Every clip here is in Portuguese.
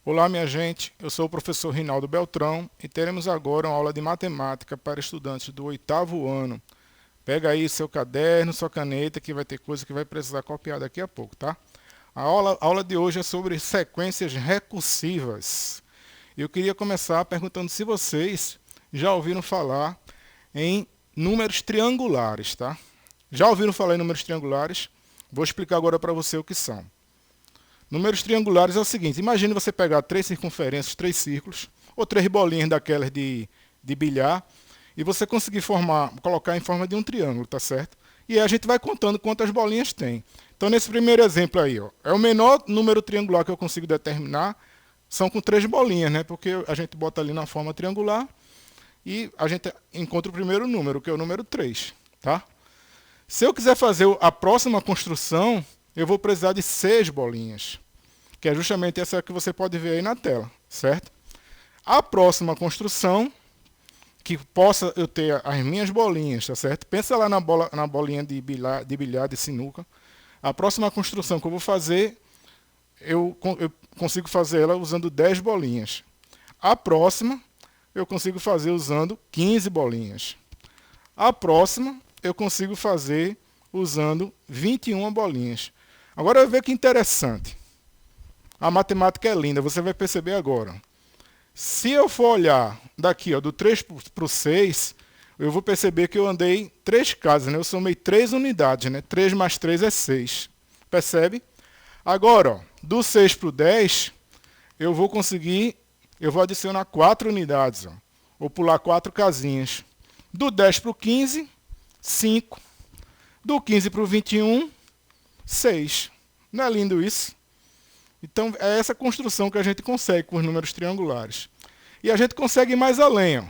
Olá, minha gente. Eu sou o professor Rinaldo Beltrão e teremos agora uma aula de matemática para estudantes do 8º ano. Pega aí seu caderno, sua caneta, que vai ter coisa que vai precisar copiar daqui a pouco, tá? A aula de hoje é sobre sequências recursivas. Eu queria começar perguntando se vocês já ouviram falar em números triangulares, tá? Já ouviram falar em números triangulares? Vou explicar agora para você o que são. Números triangulares é o seguinte: imagine você pegar 3 circunferências, 3 círculos, ou 3 bolinhas daquelas de bilhar, e você conseguir colocar em forma de um triângulo, tá certo? E aí a gente vai contando quantas bolinhas tem. Então, nesse primeiro exemplo aí, ó, é o menor número triangular que eu consigo determinar, são com 3 bolinhas, né? Porque a gente bota ali na forma triangular e a gente encontra o primeiro número, que é o número 3, tá? Se eu quiser fazer a próxima construção, eu vou precisar de 6 bolinhas, que é justamente essa que você pode ver aí na tela, certo? A próxima construção, que possa eu ter as minhas bolinhas, tá certo? Pensa lá na bolinha de bilhar, de sinuca. A próxima construção que eu vou fazer, eu consigo fazer ela usando 10 bolinhas. A próxima, eu consigo fazer usando 15 bolinhas. A próxima, eu consigo fazer usando 21 bolinhas. Agora vê que interessante. A matemática é linda, você vai perceber agora. Se eu for olhar daqui, ó, do 3 para o 6, eu vou perceber que eu andei 3 casas, né? Eu somei 3 unidades, né? 3 mais 3 é 6. Percebe? Agora, ó, do 6 para o 10, eu vou adicionar 4 unidades, ó. Vou pular 4 casinhas. Do 10 para o 15, 5. Do 15 para o 21, 6. Não é lindo isso? Então, é essa construção que a gente consegue com os números triangulares. E a gente consegue ir mais além. Ó.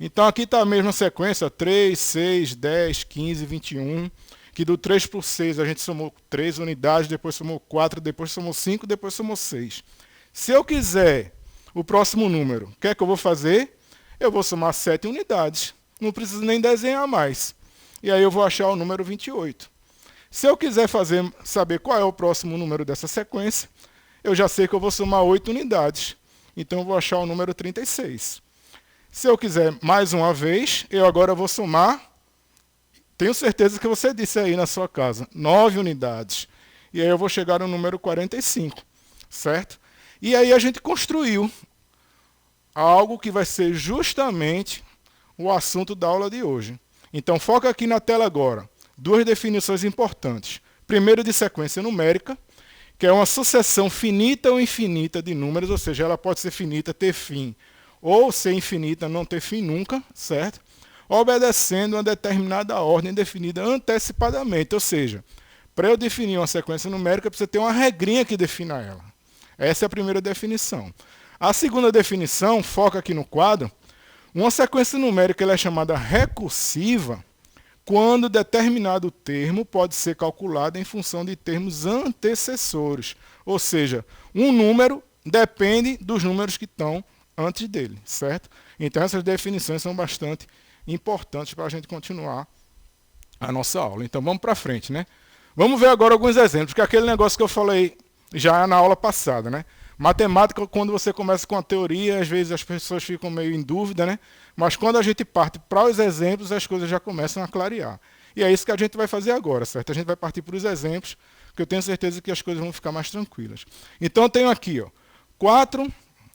Então, aqui está a mesma sequência, 3, 6, 10, 15, 21, que do 3 para o 6 a gente somou 3 unidades, depois somou 4, depois somou 5, depois somou 6. Se eu quiser o próximo número, o que é que eu vou fazer? Eu vou somar 7 unidades. Não preciso nem desenhar mais. E aí eu vou achar o número 28. Se eu quiser saber qual é o próximo número dessa sequência, eu já sei que eu vou somar 8 unidades. Então eu vou achar o número 36. Se eu quiser mais uma vez, eu agora vou somar, tenho certeza que você disse aí na sua casa, 9 unidades. E aí eu vou chegar no número 45, certo? E aí a gente construiu algo que vai ser justamente o assunto da aula de hoje. Então foca aqui na tela agora. 2 definições importantes. Primeiro, de sequência numérica, que é uma sucessão finita ou infinita de números, ou seja, ela pode ser finita, ter fim, ou ser infinita, não ter fim nunca, certo? Obedecendo uma determinada ordem definida antecipadamente, ou seja, para eu definir uma sequência numérica, precisa ter uma regrinha que defina ela. Essa é a primeira definição. A segunda definição, foca aqui no quadro, uma sequência numérica ela é chamada recursiva quando determinado termo pode ser calculado em função de termos antecessores. Ou seja, um número depende dos números que estão antes dele, certo? Então essas definições são bastante importantes para a gente continuar a nossa aula. Então vamos para frente, né? Vamos ver agora alguns exemplos, que é aquele negócio que eu falei já na aula passada, né? Matemática, quando você começa com a teoria, às vezes as pessoas ficam meio em dúvida, né? Mas quando a gente parte para os exemplos, as coisas já começam a clarear. E é isso que a gente vai fazer agora, certo? A gente vai partir para os exemplos, que eu tenho certeza que as coisas vão ficar mais tranquilas. Então, eu tenho aqui, ó, 4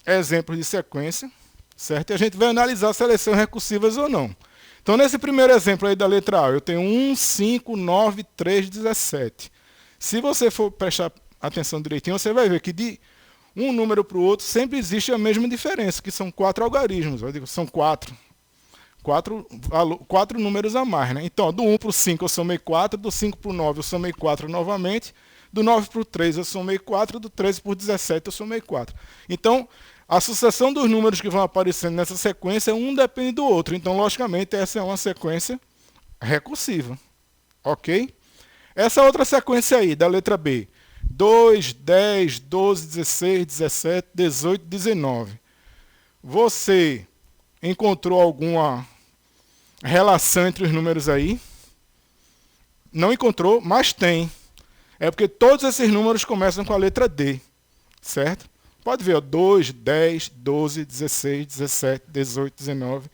exemplos de sequência, certo? E a gente vai analisar se elas são recursivas ou não. Então, nesse primeiro exemplo aí da letra A, eu tenho 1, 5, 9, 3, 17. Se você for prestar atenção direitinho, você vai ver que de um número para o outro sempre existe a mesma diferença, que são 4 algarismos. Eu digo, são 4 números a mais. Né? Então, do 1 para o 5 eu somei 4, do 5 para o 9 eu somei 4 novamente, do 9 para o 3 eu somei 4, do 13 para o 17 eu somei 4. Então, a sucessão dos números que vão aparecendo nessa sequência, um depende do outro. Então, logicamente, essa é uma sequência recursiva. Ok? Essa outra sequência aí, da letra B, 2, 10, 12, 16, 17, 18, 19. Você encontrou alguma relação entre os números aí? Não encontrou, mas tem. É porque todos esses números começam com a letra D, certo? Pode ver, ó, 2, 10, 12, 16, 17, 18, 19.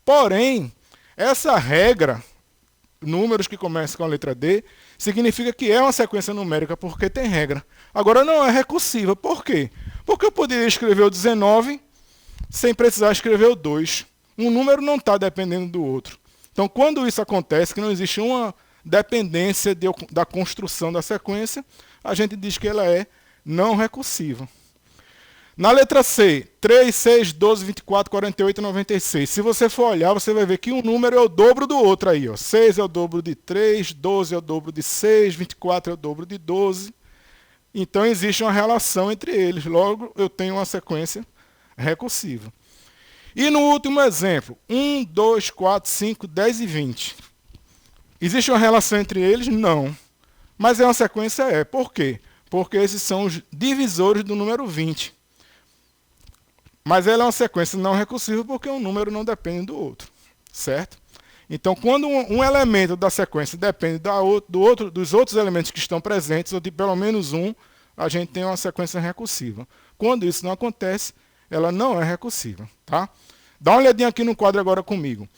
Porém, essa regra, números que começam com a letra D, significa que é uma sequência numérica porque tem regra. Agora não é recursiva. Por quê? Porque eu poderia escrever o 19 sem precisar escrever o 2. Um número não está dependendo do outro. Então, quando isso acontece, que não existe uma dependência da construção da sequência, a gente diz que ela é não recursiva. Na letra C, 3, 6, 12, 24, 48 e 96. Se você for olhar, você vai ver que um número é o dobro do outro aí. Ó. 6 é o dobro de 3, 12 é o dobro de 6, 24 é o dobro de 12. Então, existe uma relação entre eles. Logo, eu tenho uma sequência recursiva. E no último exemplo, 1, 2, 4, 5, 10 e 20. Existe uma relação entre eles? Não. Mas é uma sequência? É. Por quê? Porque esses são os divisores do número 20. Mas ela é uma sequência não recursiva porque um número não depende do outro. Certo? Então, quando um elemento da sequência depende dos outros elementos que estão presentes, ou de pelo menos um, a gente tem uma sequência recursiva. Quando isso não acontece, ela não é recursiva. Tá? Dá uma olhadinha aqui no quadro agora comigo.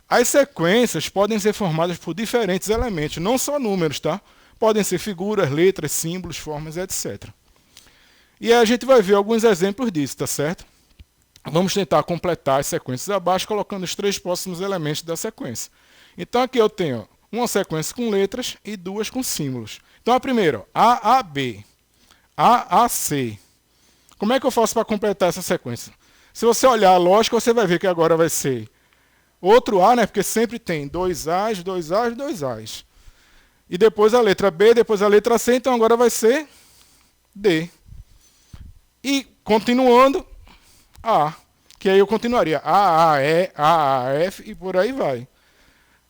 As sequências podem ser formadas por diferentes elementos, não só números, tá? Podem ser figuras, letras, símbolos, formas, etc. E aí a gente vai ver alguns exemplos disso, tá certo? Vamos tentar completar as sequências abaixo, colocando os 3 próximos elementos da sequência. Então aqui eu tenho uma sequência com letras e 2 com símbolos. Então a primeira, ó, A, A, B, A, A, C. Como é que eu faço para completar essa sequência? Se você olhar a lógica, você vai ver que agora vai ser outro A, né? Porque sempre tem 2 A's, 2 A's, 2 A's. E depois a letra B, depois a letra C, então agora vai ser D. E continuando, A, que aí eu continuaria A, A, E, A, A, F e por aí vai.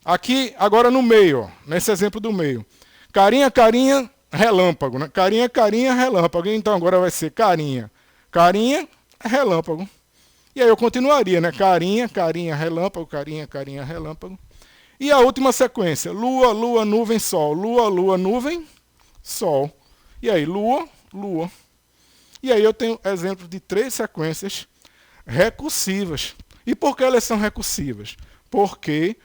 Aqui, agora no meio, ó, nesse exemplo do meio. Carinha, carinha, relâmpago. Né? Carinha, carinha, relâmpago. Então agora vai ser carinha, carinha, relâmpago. E aí eu continuaria, né? Carinha, carinha, relâmpago, carinha, carinha, relâmpago. E a última sequência, lua, lua, nuvem, sol. Lua, lua, nuvem, sol. E aí, lua, lua. E aí eu tenho exemplos de 3 sequências recursivas. E por que elas são recursivas? Porque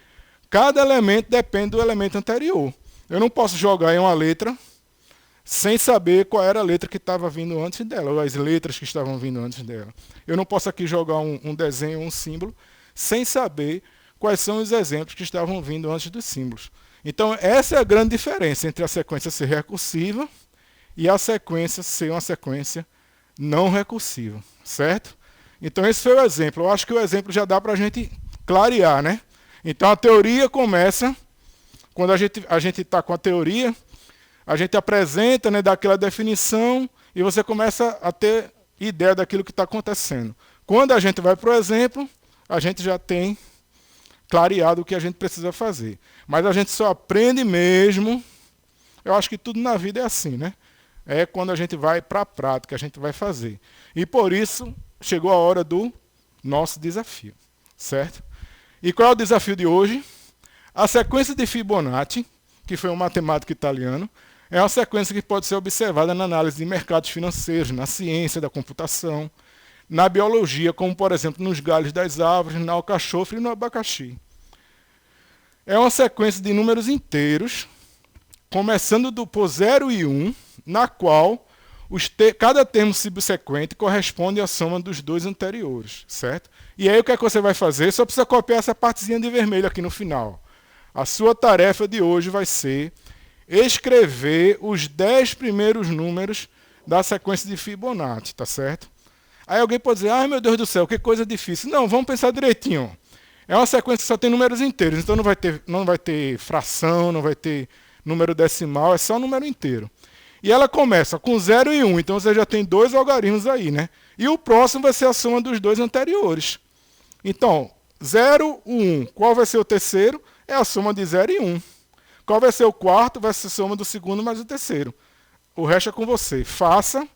cada elemento depende do elemento anterior. Eu não posso jogar em uma letra sem saber qual era a letra que estava vindo antes dela, ou as letras que estavam vindo antes dela. Eu não posso aqui jogar um desenho, um símbolo, sem saber quais são os exemplos que estavam vindo antes dos símbolos. Então, essa é a grande diferença entre a sequência ser recursiva e a sequência ser uma sequência não recursiva, certo? Então, esse foi o exemplo. Eu acho que o exemplo já dá para a gente clarear, né? Então, a teoria começa, quando a gente está com a teoria, a gente apresenta, né, daquela definição e você começa a ter ideia daquilo que está acontecendo. Quando a gente vai para o exemplo, a gente já tem clareado o que a gente precisa fazer. Mas a gente só aprende mesmo, eu acho que tudo na vida é assim, né? É quando a gente vai para a prática, a gente vai fazer. E por isso, chegou a hora do nosso desafio, certo? E qual é o desafio de hoje? A sequência de Fibonacci, que foi um matemático italiano, é uma sequência que pode ser observada na análise de mercados financeiros, na ciência da computação, na biologia, como, por exemplo, nos galhos das árvores, na alcachofra e no abacaxi. É uma sequência de números inteiros, começando por 0 e 1, na qual cada termo subsequente corresponde à soma dos 2 anteriores, certo? E aí o que é que você vai fazer? Só precisa copiar essa partezinha de vermelho aqui no final. A sua tarefa de hoje vai ser escrever os 10 primeiros números da sequência de Fibonacci, tá certo? Aí alguém pode dizer, ai meu Deus do céu, que coisa difícil. Não, vamos pensar direitinho. É uma sequência que só tem números inteiros, então não vai ter fração, não vai ter número decimal, é só número inteiro. E ela começa com 0 e 1, então você já tem 2 algarismos aí, né? E o próximo vai ser a soma dos 2 anteriores. Então, 0, 1, qual vai ser o terceiro? É a soma de 0 e 1. Qual vai ser o quarto? Vai ser a soma do segundo mais o terceiro. O resto é com você. Faça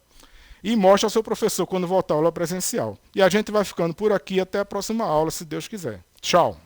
e mostre ao seu professor quando voltar à aula presencial. E a gente vai ficando por aqui até a próxima aula, se Deus quiser. Tchau!